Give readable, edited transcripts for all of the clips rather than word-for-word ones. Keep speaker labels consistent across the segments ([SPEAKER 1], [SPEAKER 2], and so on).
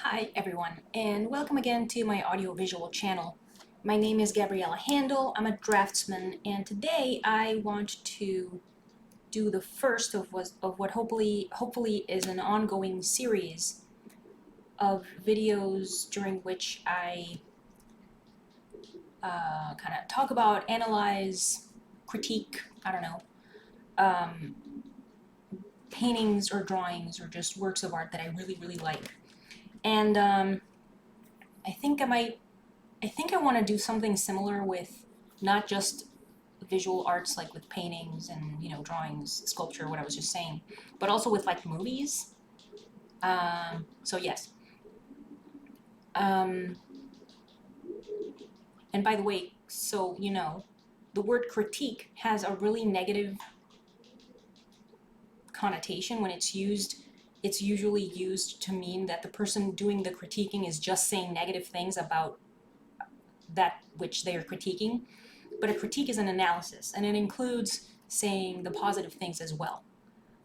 [SPEAKER 1] Hi everyone, and welcome again to my audiovisual channel. My name is Gabriela Handal, I'm a draftsman, and today I want to do the first of what hopefully is an ongoing series of videos during which I kind of talk about, analyze, critique, I don't know, um, paintings or drawings or just works of art that I really like. And I think I want to do something similar with not just visual arts like with paintings and drawings, sculpture, what I was just saying, but also with like movies. So yes. Um, and by the way, so the word critique has a really negative connotation when it's used. It's usually used to mean that the person doing the critiquing is just saying negative things about that which they are critiquing. But a critique is an analysis, and it includes saying the positive things as well.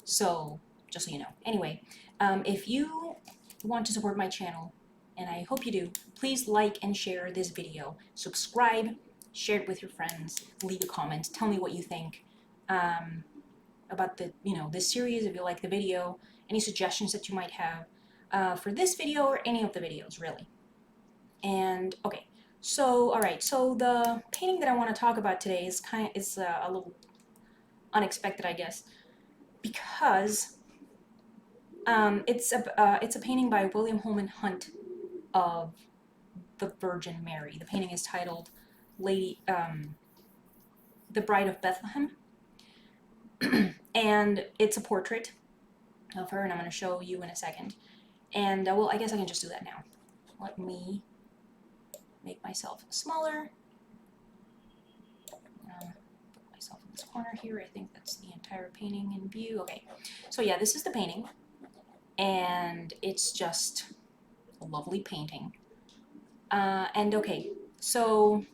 [SPEAKER 1] So, just so you know. Anyway, if you want to support my channel, and I hope you do, please like and share this video. Subscribe, share it with your friends, leave a comment, tell me what you think about this series, if you like the video, any suggestions that you might have for this video or any of the videos, really. And, okay. So, alright, so the painting that I want to talk about today is a little unexpected, I guess, because it's a painting by William Holman-Hunt of the Virgin Mary. The painting is titled The Bride of Bethlehem, and it's a portrait of her, and I'm going to show you in a second. And, well, I guess I can just do that now. Let me make myself smaller. Put myself in this corner here. I think that's the entire painting in view. Okay, so yeah, this is the painting, and it's just a lovely painting. And okay, so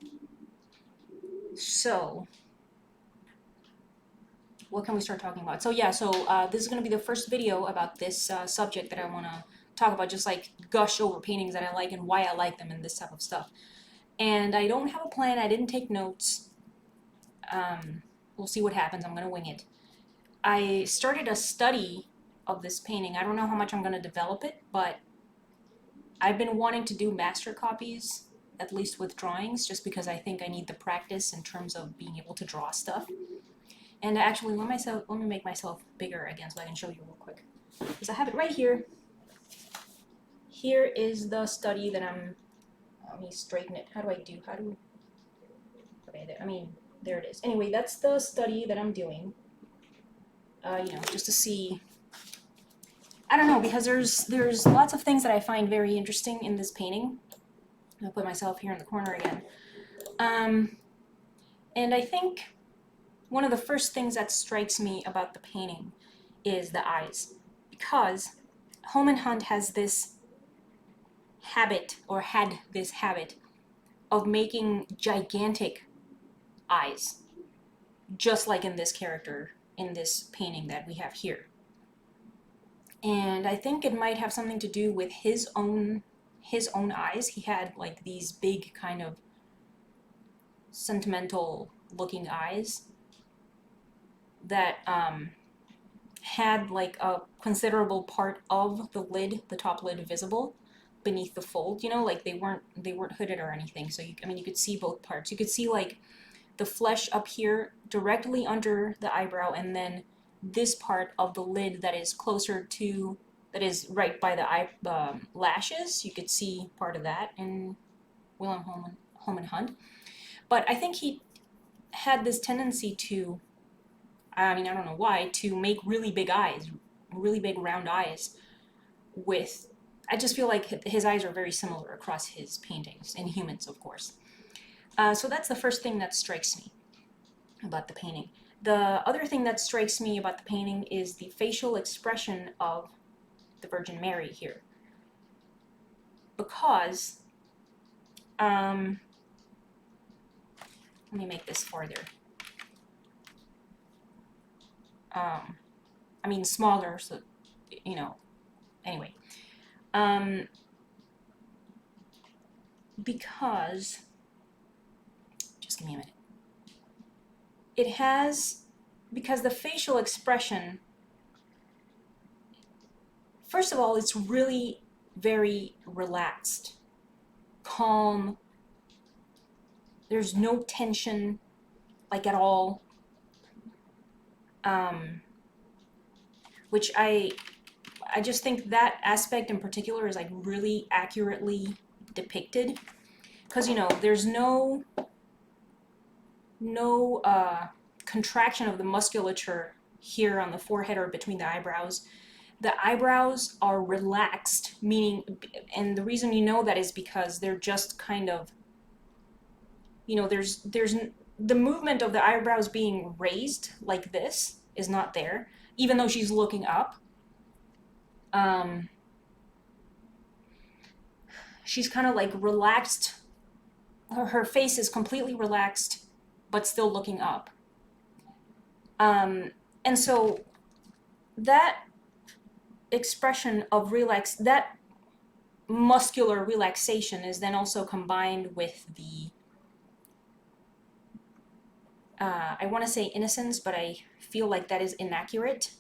[SPEAKER 1] what can we start talking about? So yeah, this is going to be the first video about this subject that I want to talk about, just like gush over paintings that I like and why I like them and this type of stuff. And I don't have a plan, I didn't take notes. We'll see what happens, I'm going to wing it. I started a study of this painting. I don't know how much I'm going to develop it, but I've been wanting to do master copies, at least with drawings, just because I think I need the practice in terms of being able to draw stuff. And actually, let me make myself bigger again so I can show you real quick. Because I have it right here. Here is the study that let me straighten it. Okay, there it is. Anyway, that's the study that I'm doing. Just to see. I don't know, because there's lots of things that I find very interesting in this painting. I'll put myself here in the corner again. And I think one of the first things that strikes me about the painting is the eyes, because Holman-Hunt has this habit, or had this habit, of making gigantic eyes, just like in this character, in this painting that we have here. And I think it might have something to do with his own eyes. He had like these big kind of sentimental looking eyes that had like a considerable part of the lid, the top lid, visible beneath the fold. Like they weren't hooded or anything. So you could see both parts. You could see like the flesh up here directly under the eyebrow, and then this part of the lid that is right by the lashes. You could see part of that in William Holman-Hunt. But I think he had this tendency to, I don't know why, to make really big eyes, really big round eyes I just feel like his eyes are very similar across his paintings, in humans, of course. So that's the first thing that strikes me about the painting. The other thing that strikes me about the painting is the facial expression of the Virgin Mary here. Because, let me make this farther. Smaller, so, anyway. because, just give me a minute. It has, because the facial expression, first of all, it's really very relaxed, calm. There's no tension, like at all. Which I just think that aspect in particular is like really accurately depicted, because there's no contraction of the musculature here on the forehead or between the eyebrows. The eyebrows are relaxed, meaning, and the reason that is because they're just kind of, there's the movement of the eyebrows being raised like this is not there, even though she's looking up. She's kind of like relaxed. Her face is completely relaxed, but still looking up. And so that expression of that muscular relaxation is then also combined with the, I want to say innocence, but I feel like that is inaccurate.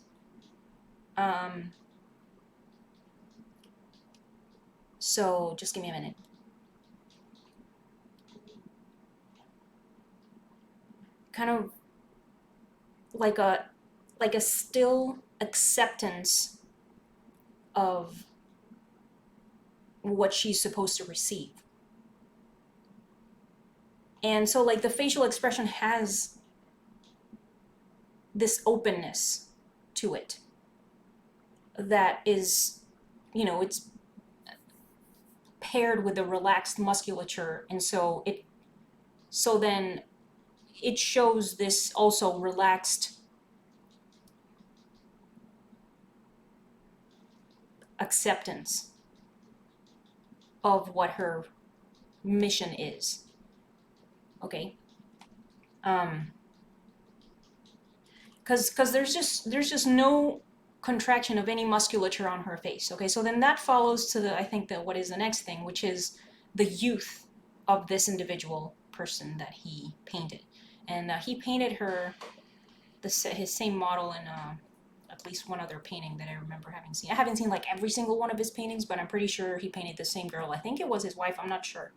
[SPEAKER 1] So just give me a minute. Kind of like a still acceptance of what she's supposed to receive. And so like the facial expression has this openness to it that is, it's paired with the relaxed musculature, and so then it shows this also relaxed acceptance of what her mission is. Okay? Because there's just no contraction of any musculature on her face. Okay, so then that follows to what is the next thing, which is the youth of this individual person that he painted. And he painted her, his same model in at least one other painting that I remember having seen. I haven't seen like every single one of his paintings, but I'm pretty sure he painted the same girl. I think it was his wife, I'm not sure.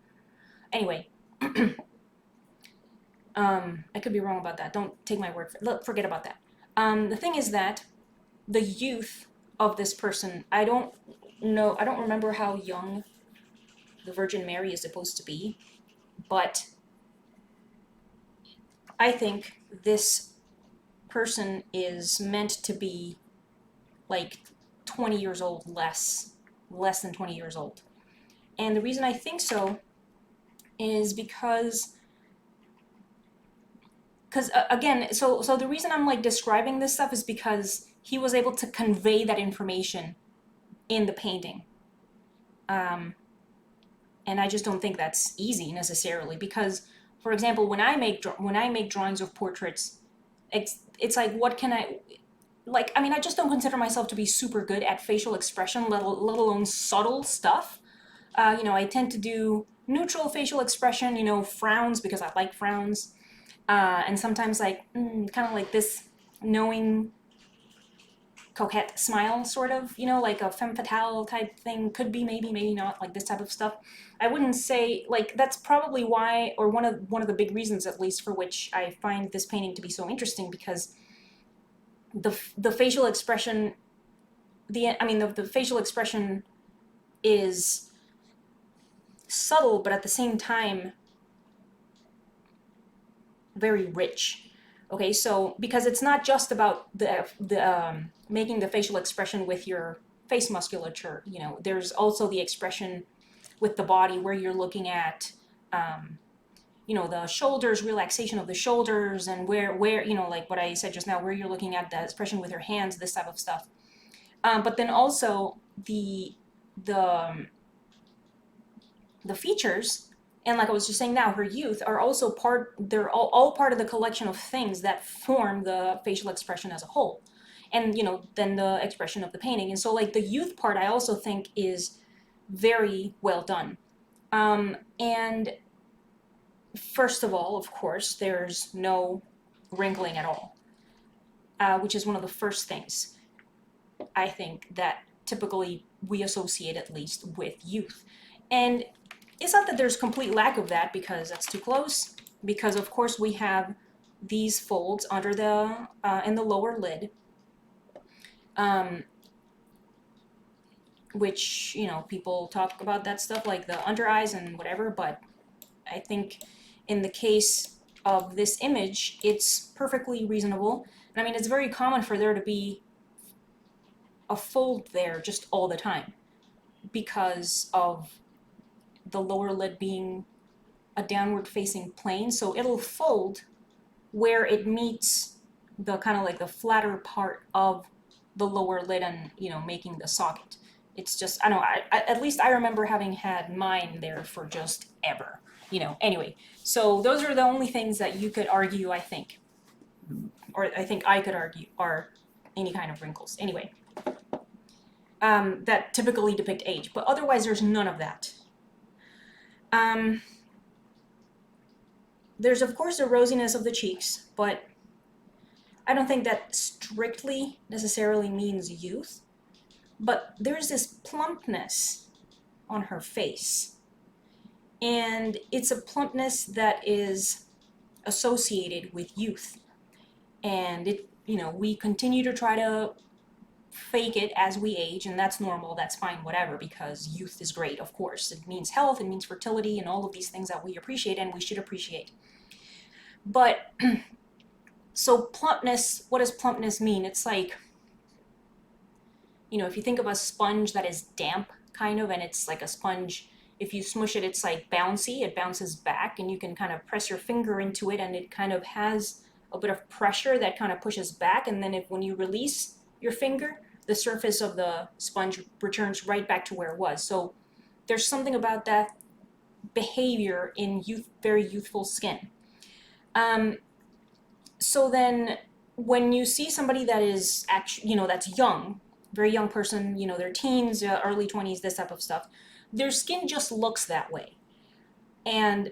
[SPEAKER 1] Anyway, I could be wrong about that. Don't take my word for it. Forget about that. The thing is that the youth of this person, I don't remember how young the Virgin Mary is supposed to be, but I think this person is meant to be like 20 years old, less than 20 years old. And the reason I think so is because again, so the reason I'm like describing this stuff is because he was able to convey that information in the painting. And I just don't think that's easy necessarily, because, for example, when I make drawings of portraits, it's like, what can I, like, I mean, I just don't consider myself to be super good at facial expression, let alone subtle stuff. I tend to do neutral facial expression, frowns because I like frowns. And sometimes like kind of like this knowing coquette smile, sort of, like a femme fatale type thing. Could be, maybe not, like this type of stuff. I wouldn't say, like, that's probably why, or one of the big reasons at least for which I find this painting to be so interesting, because the facial expression, the facial expression is subtle, but at the same time very rich. Okay, so because it's not just about the making the facial expression with your face musculature, there's also the expression with the body, where you're looking at the shoulders, relaxation of the shoulders, and where like what I said just now, where you're looking at the expression with your hands, this type of stuff. But then also the features, and like I was just saying now, her youth are also they're all part of the collection of things that form the facial expression as a whole. And, then the expression of the painting. And so like the youth part, I also think is very well done. And first of all, of course, there's no wrinkling at all, which is one of the first things I think that typically we associate, at least, with youth. And it's not that there's complete lack of that, because that's too close, because of course we have these folds under the in the lower lid, which, you know, people talk about that stuff like the under eyes and whatever, but I think in the case of this image, it's perfectly reasonable. And I mean, it's very common for there to be a fold there just all the time because of the lower lid being a downward facing plane. So it'll fold where it meets the kind of like the flatter part of the lower lid and, you know, making the socket. It's just, I don't know, at least I remember having had mine there for just ever, you know. Anyway, so those are the only things that you could argue, I think, or I think I could argue, are any kind of wrinkles. Anyway, that typically depict age, but otherwise there's none of that. There's of course the rosiness of the cheeks, but I don't think that strictly necessarily means youth. But there's this plumpness on her face, and it's a plumpness that is associated with youth. And it, you know, we continue to try to fake it as we age, and that's normal, that's fine, whatever, because youth is great, of course. It means health, it means fertility, and all of these things that we appreciate and we should appreciate. But so plumpness, what does plumpness mean? It's like, you know, if you think of a sponge that is damp, kind of, and it's like a sponge, if you smush it, it's like bouncy, it bounces back, and you can kind of press your finger into it, and it kind of has a bit of pressure that kind of pushes back, and then when you release your finger, the surface of the sponge returns right back to where it was. So there's something about that behavior in very youthful skin. So then when you see somebody that is actually, you know, that's young, very young person, you know, their teens, early 20s, this type of stuff, their skin just looks that way, and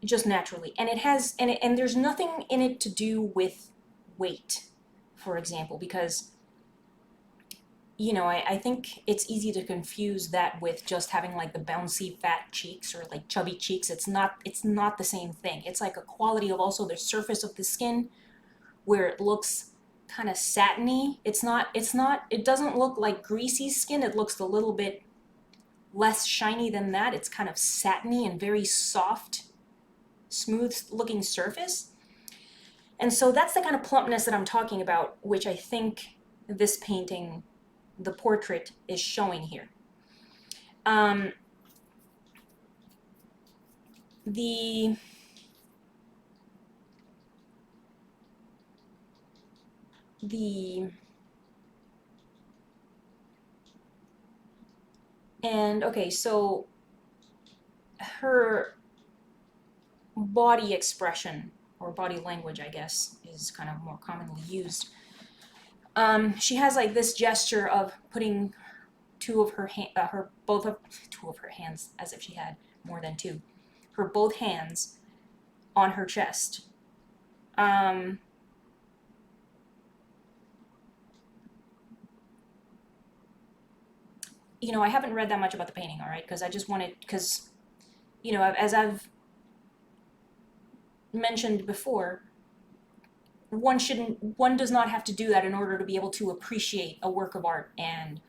[SPEAKER 1] just naturally, and it has, and there's nothing in it to do with weight, for example, because, you know, I think it's easy to confuse that with just having like the bouncy fat cheeks or like chubby cheeks. It's not the same thing. It's like a quality of also the surface of the skin where it looks kind of satiny. It doesn't look like greasy skin. It looks a little bit less shiny than that. It's kind of satiny and very soft, smooth looking surface. And so that's the kind of plumpness that I'm talking about, which I think this painting, the portrait, is showing here. And okay, so her body expression, or body language, I guess, is kind of more commonly used. She has like this gesture of putting two of her hands, as if she had more than two, her both hands on her chest. You know, I haven't read that much about the painting, all right, because, you know, as I've mentioned before, one does not have to do that in order to be able to appreciate a work of art and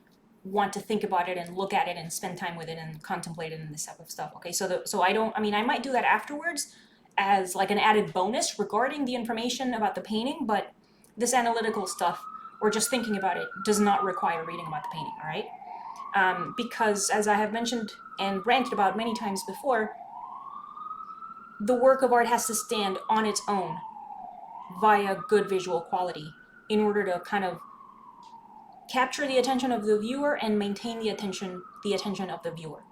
[SPEAKER 1] want to think about it and look at it and spend time with it and contemplate it and this type of stuff. Okay, so I might do that afterwards as like an added bonus regarding the information about the painting, but this analytical stuff or just thinking about it does not require reading about the painting, all right? Because as I have mentioned and ranted about many times before, the work of art has to stand on its own via good visual quality in order to kind of capture the attention of the viewer and maintain the attention of the viewer.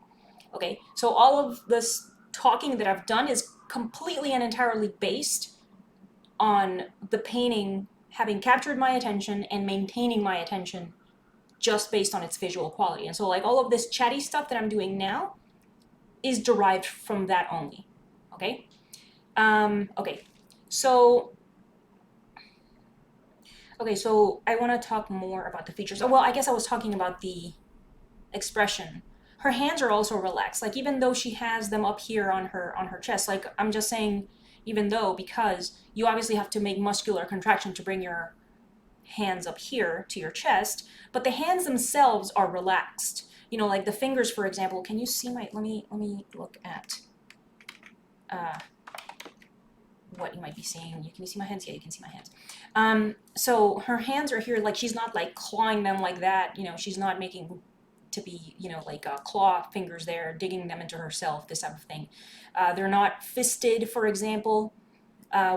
[SPEAKER 1] Okay, so all of this talking that I've done is completely and entirely based on the painting having captured my attention and maintaining my attention just based on its visual quality. And so like all of this chatty stuff that I'm doing now is derived from that only, okay? Okay, so I want to talk more about the features. Oh, well, I guess I was talking about the expression. Her hands are also relaxed. Like, even though she has them up here on her chest, like, I'm just saying, even though, because you obviously have to make muscular contraction to bring your hands up here to your chest, but the hands themselves are relaxed. You know, like the fingers, for example. Can you see my? Let me look at what you might be seeing. Can you see my hands? Yeah, you can see my hands. So her hands are here, like she's not like clawing them like that. You know, she's not making to be, you know, like claw fingers there, digging them into herself, this type of thing. They're not fisted, for example,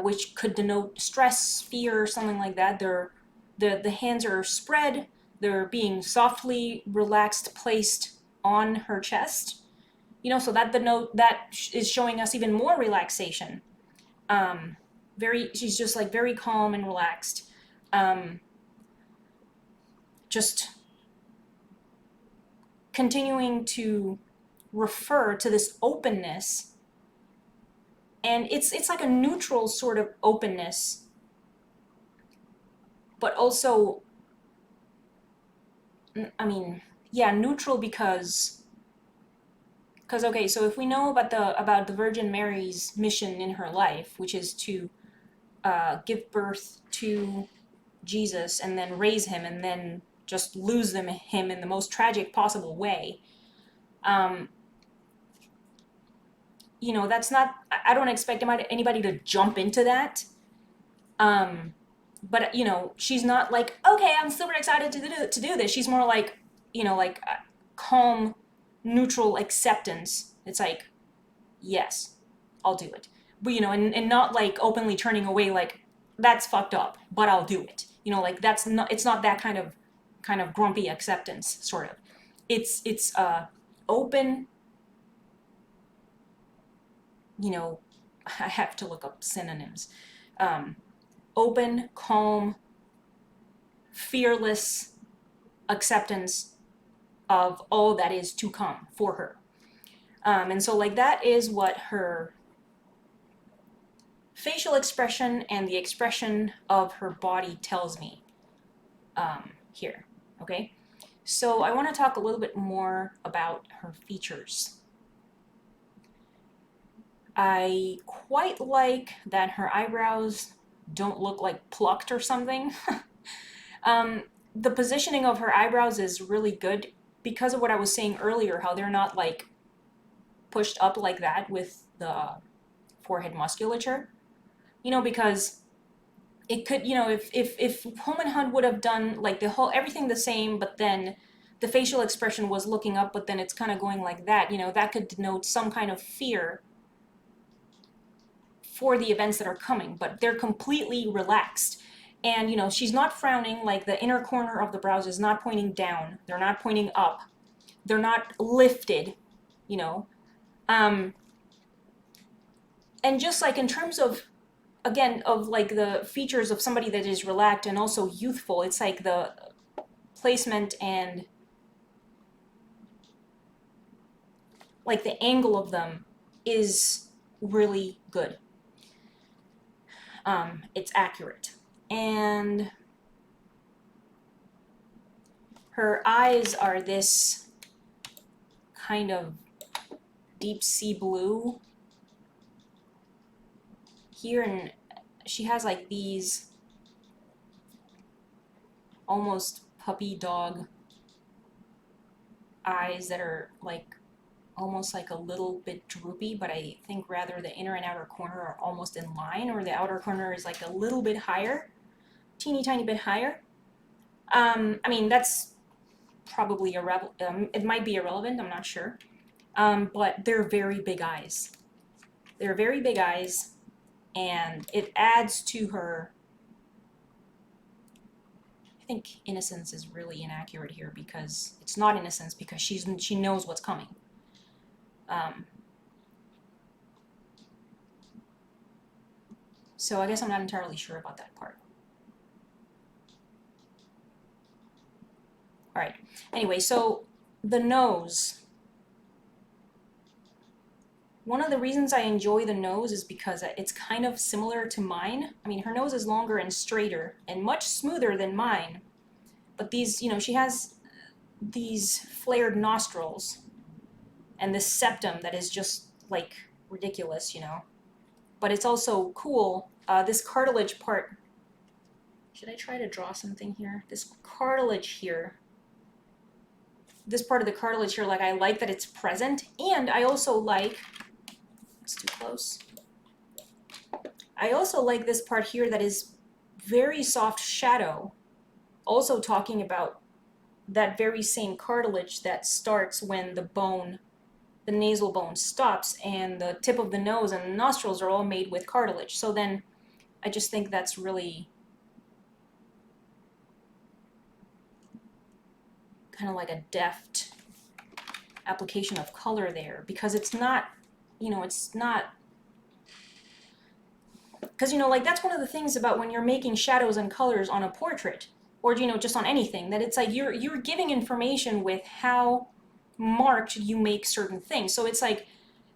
[SPEAKER 1] which could denote stress, fear, something like that. The hands are spread. They're being softly relaxed, placed on her chest. You know, so that is showing us even more relaxation. She's just like very calm and relaxed. Just continuing to refer to this openness, and it's like a neutral sort of openness, but also, I mean, yeah, neutral because okay, so if we know about the Virgin Mary's mission in her life, which is to give birth to Jesus and then raise him and then just lose him in the most tragic possible way, you know, that's not, I don't expect anybody to jump into that. But, you know, she's not like, okay, I'm super excited to do this. She's more like, you know, like calm, neutral acceptance. It's like, yes, I'll do it. But, you know, and not like openly turning away, like, that's fucked up, but I'll do it. You know, like it's not that kind of grumpy acceptance, sort of. It's open, you know, I have to look up synonyms. Open, calm, fearless acceptance of all that is to come for her. And so, like, that is what her facial expression and the expression of her body tells me here, okay? So I want to talk a little bit more about her features. I quite like that her eyebrows don't look like plucked or something. The positioning of her eyebrows is really good because of what I was saying earlier, how they're not like pushed up like that with the forehead musculature. You know, because it could, you know, if Holman-Hunt would have done like everything the same, but then the facial expression was looking up, but then it's kind of going like that, you know, that could denote some kind of fear for the events that are coming, but they're completely relaxed. And, you know, she's not frowning, like the inner corner of the brows is not pointing down. They're not pointing up. They're not lifted, you know. And just like in terms of, again, of like the features of somebody that is relaxed and also youthful, it's like the placement and like the angle of them is really good. It's accurate. And her eyes are this kind of deep sea blue here, and she has like these almost puppy dog eyes that are like almost like a little bit droopy, but I think rather the inner and outer corner are almost in line, or the outer corner is like a little bit higher, teeny tiny bit higher. I mean, that's probably it might be irrelevant, I'm not sure. But they're very big eyes. They're very big eyes, and it adds to her. I think innocence is really inaccurate here because it's not innocence because she knows what's coming. So I guess I'm not entirely sure about that part. All right. Anyway, so the nose. one of the reasons I enjoy the nose is because it's kind of similar to mine. I mean, her nose is longer and straighter and much smoother than mine. But these, you know, she has these flared nostrils and this septum that is just like ridiculous, you know. But it's also cool. This cartilage part, should I try to draw something here? This cartilage here, this part of the cartilage here, like I like that it's present. And I also like, it's too close. I also like this part here that is very soft shadow. Also talking about that very same cartilage that starts when the bone, the nasal bone stops, and the tip of the nose and the nostrils are all made with cartilage. So then I just think that's really kind of like a deft application of color there, because it's not, you know, it's not, because, you know, like that's one of the things about when you're making shadows and colors on a portrait, or, you know, just on anything, that it's like you're giving information with how marked you make certain things. So it's like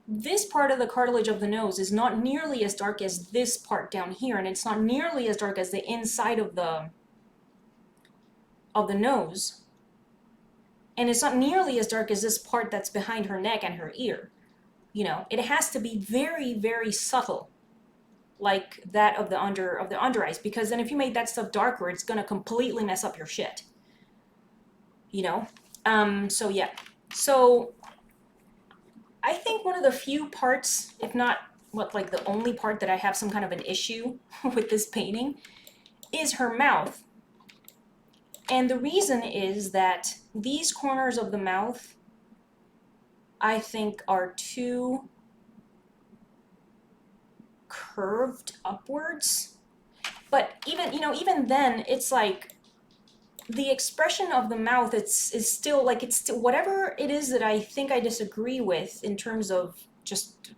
[SPEAKER 1] this part of the cartilage of the nose is not nearly as dark as this part down here, and it's not nearly as dark as the inside of the nose, and it's not nearly as dark as this part that's behind her neck and her ear. You know, it has to be very, very subtle, like that of the under eyes, because then if you made that stuff darker, it's gonna completely mess up your shit. You know? So yeah. So I think one of the few parts, if not like the only part that I have some kind of an issue with this painting, is her mouth. And the reason is that these corners of the mouth, I think, are too curved upwards. But even, you know, even then, it's like the expression of the mouth, is still like, it's still, whatever it is that I think I disagree with in terms of just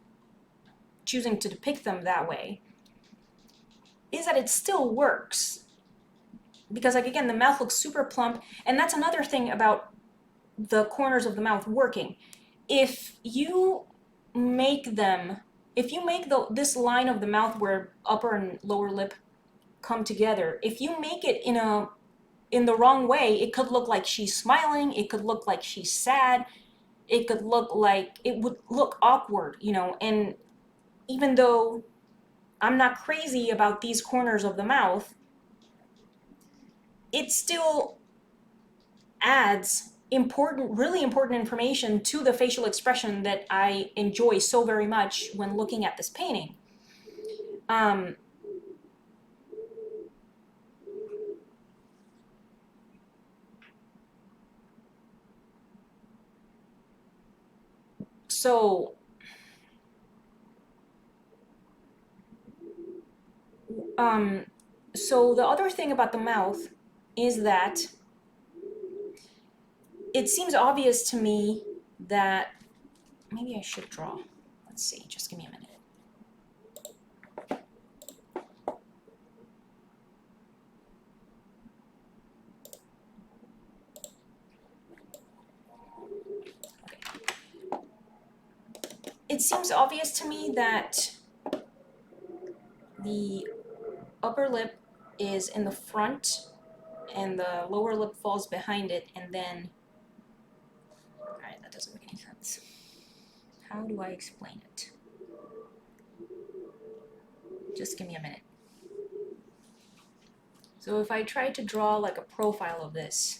[SPEAKER 1] choosing to depict them that way, is that it still works. Because, like, again, the mouth looks super plump, and that's another thing about the corners of the mouth working. If you make them, if you make this line of the mouth where upper and lower lip come together, if you make it in the wrong way, it could look like she's smiling, it could look like she's sad, it could look like, it would look awkward, you know. And even though I'm not crazy about these corners of the mouth, it still adds really important information to the facial expression that I enjoy so very much when looking at this painting. So the other thing about the mouth is that it seems obvious to me that, maybe I should draw. Let's see, just give me a minute. Okay. It seems obvious to me that the upper lip is in the front and the lower lip falls behind it, and then, alright, that doesn't make any sense. How do I explain it? Just give me a minute. So if I try to draw like a profile of this,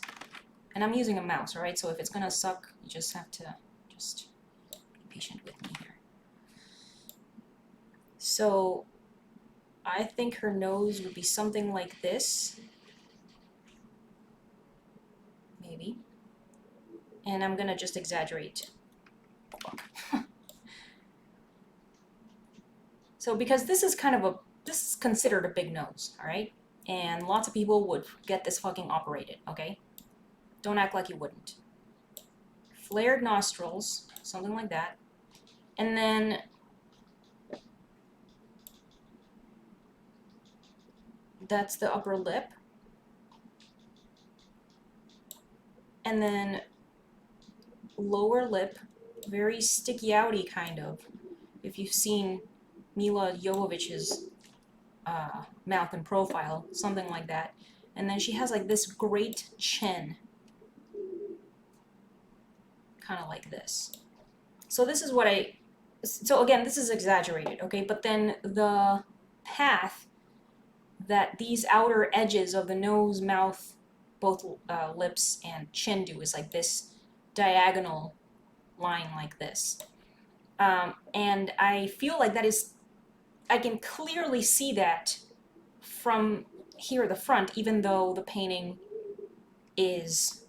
[SPEAKER 1] and I'm using a mouse, alright, so if it's gonna suck, you just have to just be patient with me here. So I think her nose would be something like this, maybe, and I'm gonna just exaggerate. So because this is considered a big nose, alright? And lots of people would get this fucking operated, okay? Don't act like you wouldn't. Flared nostrils, something like that. And then that's the upper lip. And then lower lip, very sticky outy kind of. if you've seen Mila Jovovich's mouth and profile, something like that. And then she has like this great chin, kind of like this. So this is what so again, this is exaggerated, okay? But then the path that these outer edges of the nose, mouth, both lips and chin do is like this diagonal line like this. And I feel like I can clearly see that from here, the front, even though the painting is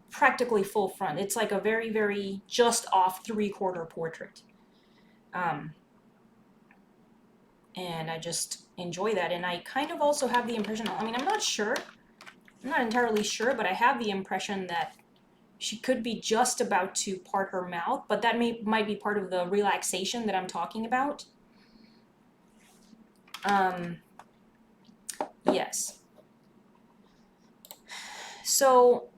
[SPEAKER 1] practically full front. It's like a very, very just off 3/4 portrait. And I just enjoy that. And I kind of also have the impression, I mean, I'm not entirely sure, but I have the impression that she could be just about to part her mouth, but that might be part of the relaxation that I'm talking about. Yes. So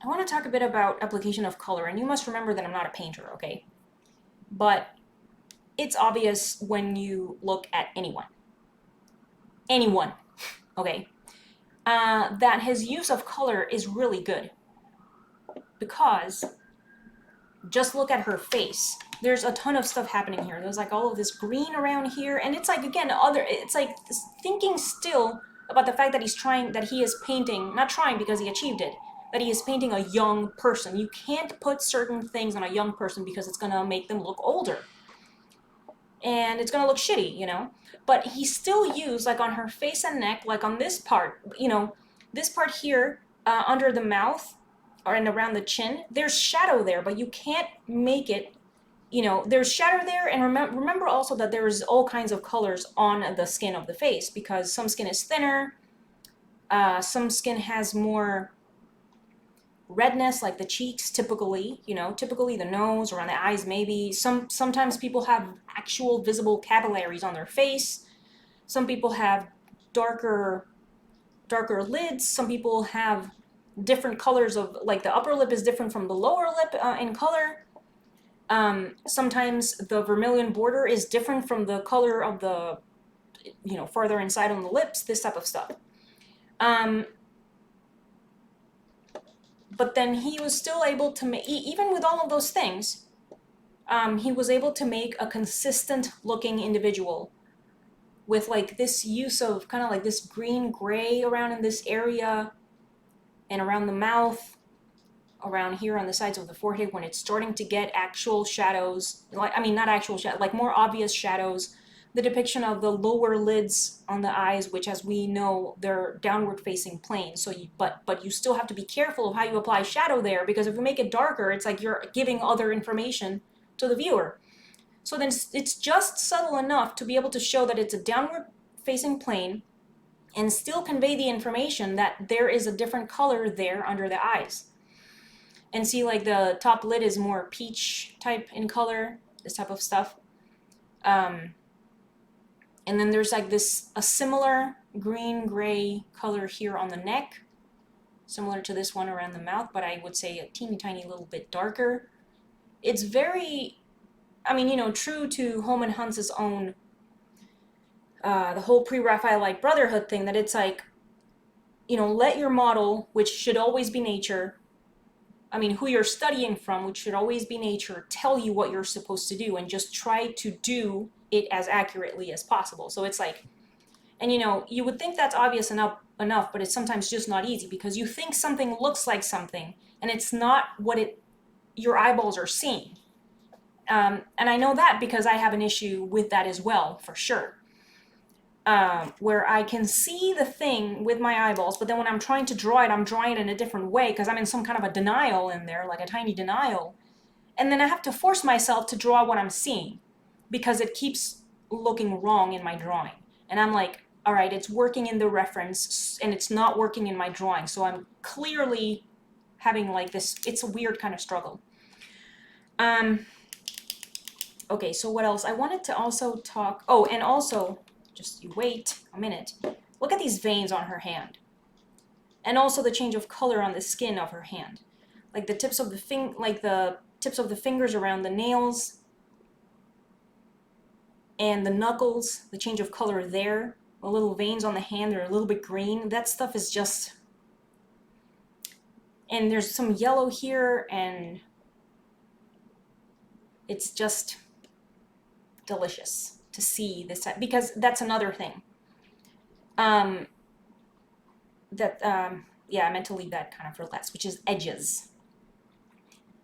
[SPEAKER 1] I want to talk a bit about application of color, and you must remember that I'm not a painter, okay? But it's obvious when you look at anyone, okay, that his use of color is really good, because just look at her face. There's a ton of stuff happening here. There's like all of this green around here, and it's like, again, it's like thinking still about the fact that he is painting, not trying because he achieved it, that he is painting a young person. You can't put certain things on a young person because it's gonna make them look older. And it's gonna look shitty, you know? But he still used, like on her face and neck, like on this part, you know, this part here, under the mouth, and around the chin, there's shadow there, but you can't make it, you know, there's shadow there, and remember also that there's all kinds of colors on the skin of the face, because some skin is thinner, some skin has more redness, like the cheeks, typically, you know, typically the nose, around the eyes maybe. Sometimes people have actual visible capillaries on their face. Some people have darker lids. Some people have different colors of, like the upper lip is different from the lower lip in color. Sometimes the vermilion border is different from the color of the, you know, farther inside on the lips, this type of stuff. But then he was still able to make, even with all of those things, he was able to make a consistent looking individual with like this use of kind of like this green-gray around in this area and around the mouth, around here on the sides of the forehead when it's starting to get actual shadows, like, I mean, not actual shadows, like more obvious shadows. The depiction of the lower lids on the eyes, which, as we know, they're downward facing plane. So but you still have to be careful of how you apply shadow there, because if you make it darker, it's like you're giving other information to the viewer. So then it's just subtle enough to be able to show that it's a downward facing plane and still convey the information that there is a different color there under the eyes. And see, like the top lid is more peach type in color, this type of stuff. And then there's like a similar green-gray color here on the neck, similar to this one around the mouth, but I would say a teeny tiny little bit darker. It's very, I mean, you know, true to Holman-Hunt's own, the whole Pre-Raphaelite brotherhood thing, that it's like, you know, let your model, which should always be nature, I mean, who you're studying from, which should always be nature, tell you what you're supposed to do, and just try to do it as accurately as possible. So it's like, and you know, you would think that's obvious enough, but it's sometimes just not easy, because you think something looks like something, and it's not what your eyeballs are seeing. And I know that because I have an issue with that as well, for sure. Where I can see the thing with my eyeballs, but then when I'm trying to draw it, I'm drawing it in a different way, because I'm in some kind of a denial in there, like a tiny denial. And then I have to force myself to draw what I'm seeing, because it keeps looking wrong in my drawing. And I'm like, all right, it's working in the reference, and it's not working in my drawing. So I'm clearly having like this, it's a weird kind of struggle. Okay, so what else? I wanted to also talk, oh, and also, just you wait a minute. Look at these veins on her hand. And also the change of color on the skin of her hand. like the tips of the fingers around the nails and the knuckles, the change of color there, the little veins on the hand, they're a little bit green. That stuff is just, and there's some yellow here, and it's just delicious to see this, because that's another thing. Yeah, I meant to leave that kind of for last, which is edges.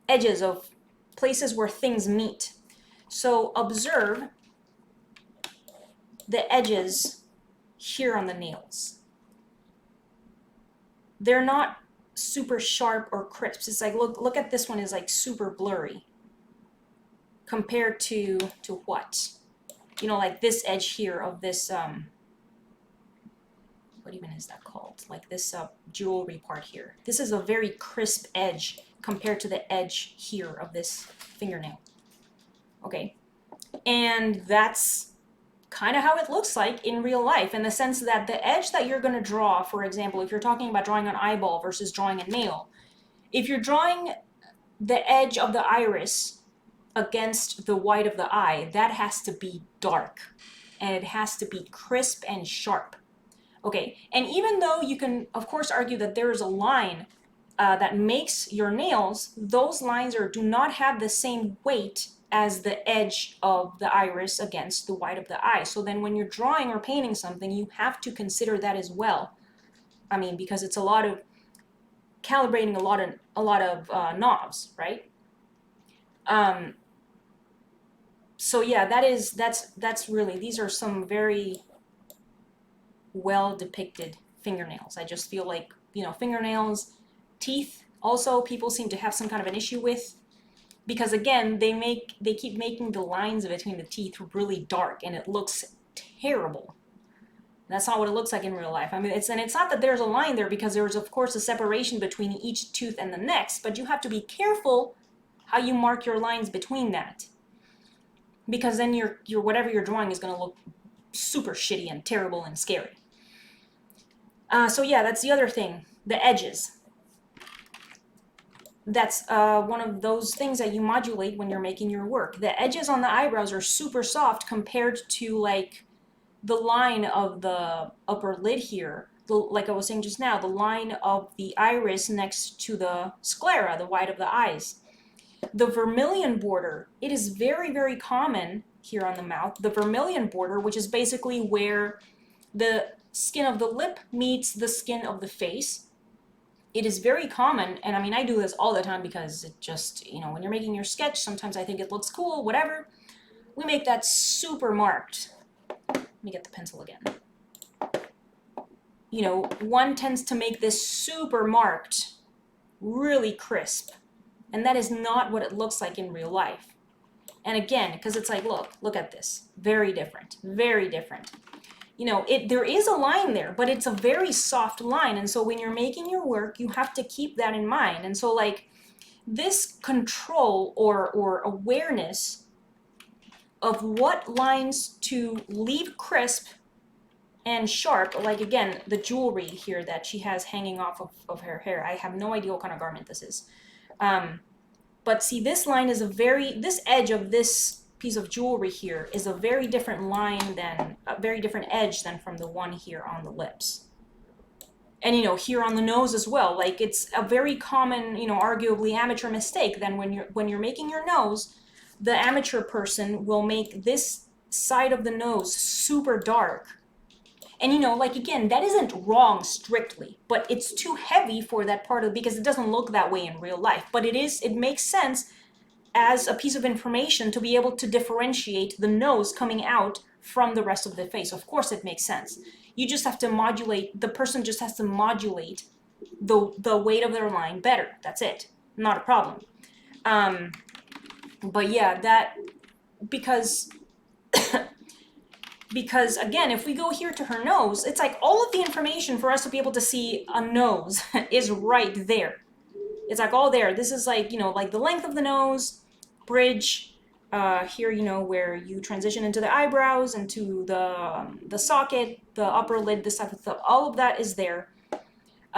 [SPEAKER 1] Edges of places where things meet. So observe the edges here on the nails. They're not super sharp or crisp. It's like, look at this one, is like super blurry compared to what? You know, like this edge here of this, what even is that called? Like this jewelry part here. This is a very crisp edge compared to the edge here of this fingernail. Okay, and that's kind of how it looks like in real life, in the sense that the edge that you're going to draw, for example, if you're talking about drawing an eyeball versus drawing a nail, if you're drawing the edge of the iris against the white of the eye, that has to be dark, and it has to be crisp and sharp. Okay, and even though you can, of course, argue that there is a line that makes your nails, those lines do not have the same weight as the edge of the iris against the white of the eye. So then when you're drawing or painting something, you have to consider that as well. I mean, because it's a lot of calibrating a lot of knobs, right? So yeah, that's really, these are some very well depicted fingernails. I just feel like, you know, fingernails, teeth also people seem to have some kind of an issue with, because again, they keep making the lines between the teeth really dark, and it looks terrible. That's not what it looks like in real life. I mean, it's not that there's a line there, because there's of course a separation between each tooth and the next, but you have to be careful how you mark your lines between that, because then your whatever you're drawing is going to look super shitty and terrible and scary. So yeah, that's the other thing, the edges. That's one of those things that you modulate when you're making your work. The edges on the eyebrows are super soft compared to like the line of the upper lid here. Like I was saying just now, the line of the iris next to the sclera, the white of the eyes. The vermilion border, it is very, very common here on the mouth. The vermilion border, which is basically where the skin of the lip meets the skin of the face. It is very common, and I mean, I do this all the time because it just, you know, when you're making your sketch, sometimes I think it looks cool, whatever. We make that super marked. Let me get the pencil again. You know, one tends to make this super marked, really crisp, and that is not what it looks like in real life. And again, because it's like, look at this. Very different, very different. You know, there is a line there, but it's a very soft line. And so when you're making your work, you have to keep that in mind. And so like this control or awareness of what lines to leave crisp and sharp, like again, the jewelry here that she has hanging off of her hair. I have no idea what kind of garment this is. But see, this line is this edge of this piece of jewelry here is a very different line a very different edge than from the one here on the lips. And, you know, here on the nose as well, like it's a very common, you know, arguably amateur mistake. Then when you're making your nose, the amateur person will make this side of the nose super dark. And, you know, like, again, that isn't wrong strictly, but it's too heavy for that part because it doesn't look that way in real life. But it makes sense as a piece of information to be able to differentiate the nose coming out from the rest of the face. Of course it makes sense. You just have to modulate, the person just has to modulate the weight of their line better. That's it. Not a problem. But yeah, because again, if we go here to her nose, it's like all of the information for us to be able to see a nose is right there. It's like all there. This is like, you know, like the length of the nose, bridge, here, you know, where you transition into the eyebrows, into the socket, the upper lid, this type of stuff. All of that is there.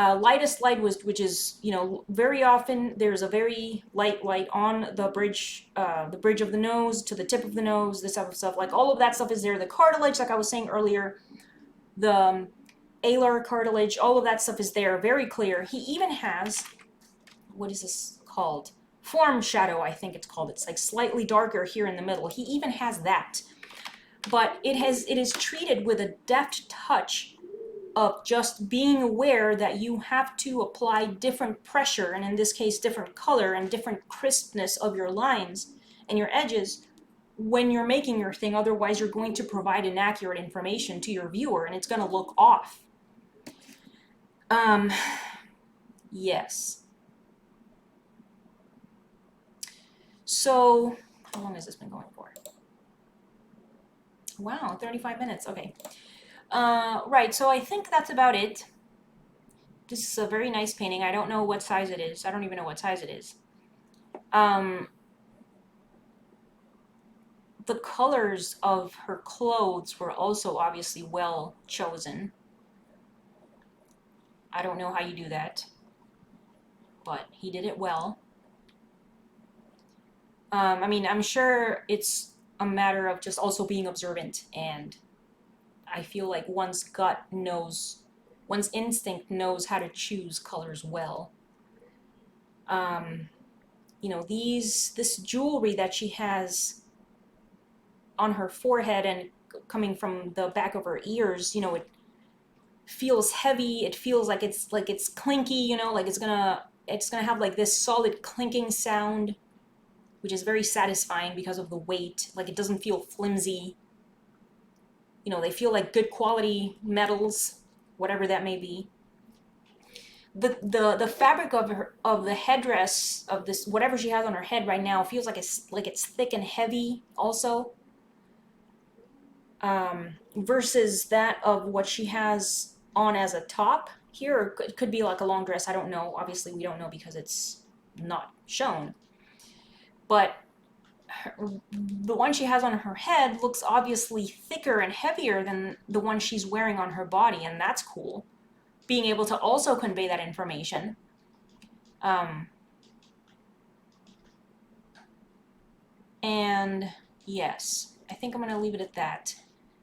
[SPEAKER 1] Lightest light which is, you know, very often there's a very light light on the bridge of the nose to the tip of the nose, this type of stuff. Like all of that stuff is there. The cartilage, like I was saying earlier, the alar cartilage, all of that stuff is there, very clear. He even has, what is this called? Form shadow, I think it's called. It's like slightly darker here in the middle. He even has that. But it is treated with a deft touch of just being aware that you have to apply different pressure, and in this case different color and different crispness of your lines and your edges when you're making your thing. Otherwise you're going to provide inaccurate information to your viewer and it's going to look off. Yes. So how long has this been going for? Wow, 35 minutes. Okay. Right, so I think that's about it. This is a very nice painting. I don't know what size it is. I don't even know what size it is. The colors of her clothes were also obviously well chosen. I don't know how you do that, but he did it well. I mean, I'm sure it's a matter of just also being observant, and I feel like one's gut knows, one's instinct knows how to choose colors well. You know, this jewelry that she has on her forehead and coming from the back of her ears, you know, it feels heavy. It feels like it's clinky, you know, like it's gonna have like this solid clinking sound, which is very satisfying because of the weight. Like it doesn't feel flimsy. You know, they feel like good quality metals, whatever that may be. The fabric of the headdress of this, whatever she has on her head right now, feels like it's thick and heavy also. Versus that of what she has on as a top here, or it could be like a long dress. I don't know. Obviously, we don't know because it's not shown. But the one she has on her head looks obviously thicker and heavier than the one she's wearing on her body, and that's cool. Being able to also convey that information. And yes, I think I'm going to leave it at that.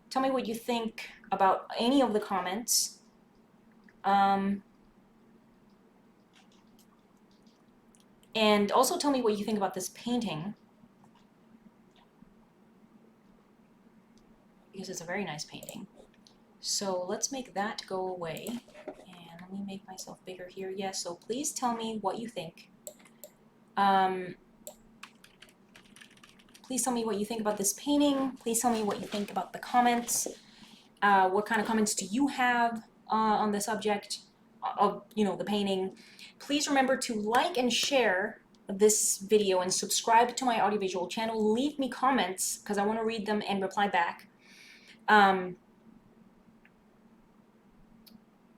[SPEAKER 1] Tell me what you think about any of the comments. And also tell me what you think about this painting, because it's a very nice painting. So let's make that go away. And let me make myself bigger here. Yes, so please tell me what you think. Please tell me what you think about this painting. Please tell me what you think about the comments. What kind of comments do you have on the subject of, you know, the painting? Please remember to like and share this video and subscribe to my audiovisual channel. Leave me comments because I want to read them and reply back. And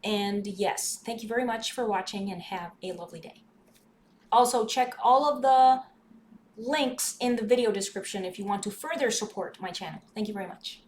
[SPEAKER 1] yes, thank you very much for watching and have a lovely day. Also, check all of the links in the video description if you want to further support my channel. Thank you very much.